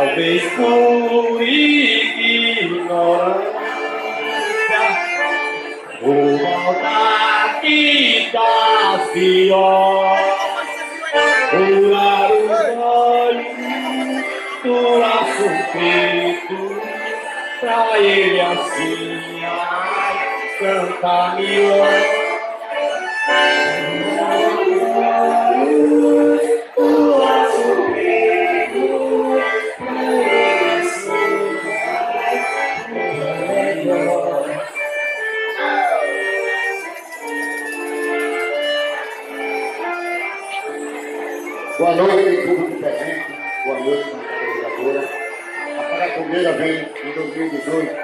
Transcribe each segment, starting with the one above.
talvez por ignorância, ou maldade das pior, pular os olhos do laço preto, pra ele assim, ai, cantar melhor. Boa noite, público presente. Boa noite, bancada vereadora. A Parafogueira vem, em 2018,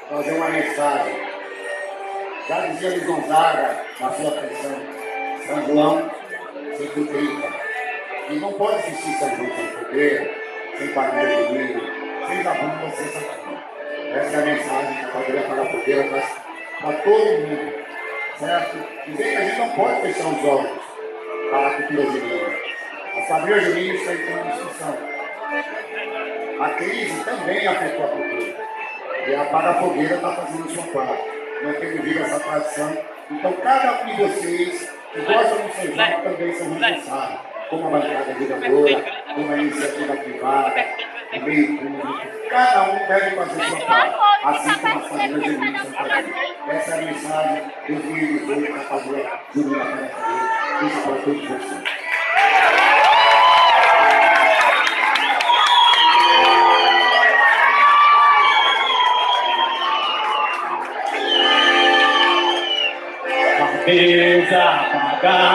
trazer uma mensagem. Já dizia Luiz Gonzaga, na sua canção, São João 130, e não pode existir São João sem fogueira, sem quadrilha de milho, sem zabumba, sem sacadão. Essa é a mensagem que a quadrilha Parafogueira traz para todo mundo, certo? Dizer que a gente não pode fechar os olhos para a cultura junina. A quadrilha junina está entrando em discussão. A crise também afetou a cultura. E a Parafogueira está fazendo a sua parte, mantendo viva essa tradição. Então, cada um de vocês que gostam do São João também são responsáveis, como a bancada vereadora, como a iniciativa privada, o meio público. Cada um deve fazer a sua parte, assim como as famílias juninas estão fazendo. Essa é a mensagem do 2018 da quadrilha junina Parafogueira. Isso para todos vocês. Deus apagado.